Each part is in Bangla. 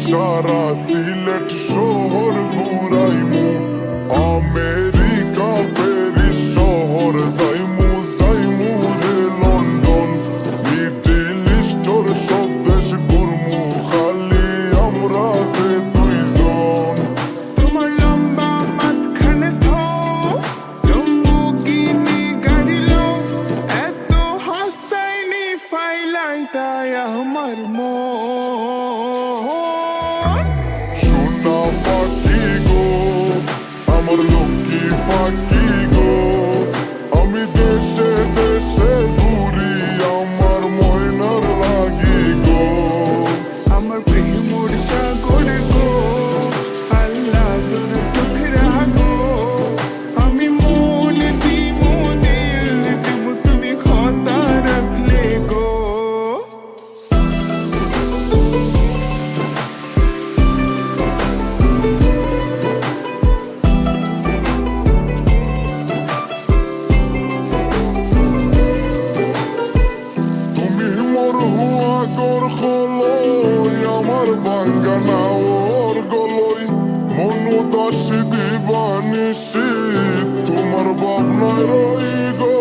সারা সিলেট শহর ঘুরাইমু, আমেরিকা প্যারিস শহর যাইমু, যাইমু রে লন্ডন, মিডল ইস্টর সব দেশ ঘুরমু, খালি আমরা যে দুইজন। তোমার লম্বা মাঝখানে তো লম্বুগিনি গাড়ি লো, এত হাসতাইনি ফাইলাই তাই আমার মন। সোনা পাখি গো আমার লক্ষ্মী পাখি গো, আমি দেশে দেশে ঘুরি আমার ময়নার লাগি গো। আমার প্রেমর সাগর গো, আল্লাহ তোর টুকরা গো, আমি মন দিমু দিল দিমু তুমি কথা রাখলে গো। তুমি মোর হুয়া গর খলই আমার বাঙ্গানা ওর গলই, মনু দাসী দিবানিসি তোমার ভাবনায় রই গো,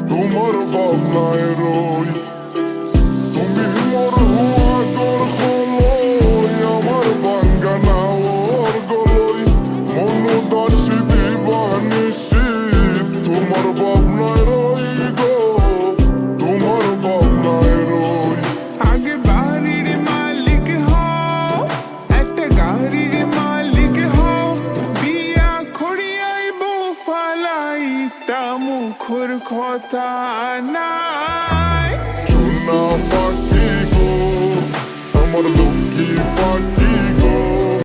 তোমার ভাবনায় রই। তুমি মোর হুয়া গর খলই আমার বাঙ্গানা ওর গলই, মনু দাসী দিবানিসি তোমার ভাবনায় রই গো, তোমার ভাবনায় রই। আগে বাড়ির মালিক হও, একটা গাড়ির মালিক হও, বিয়া খড়িয়াই বউ ফালাই তা মুখর কথা নাই। সোনা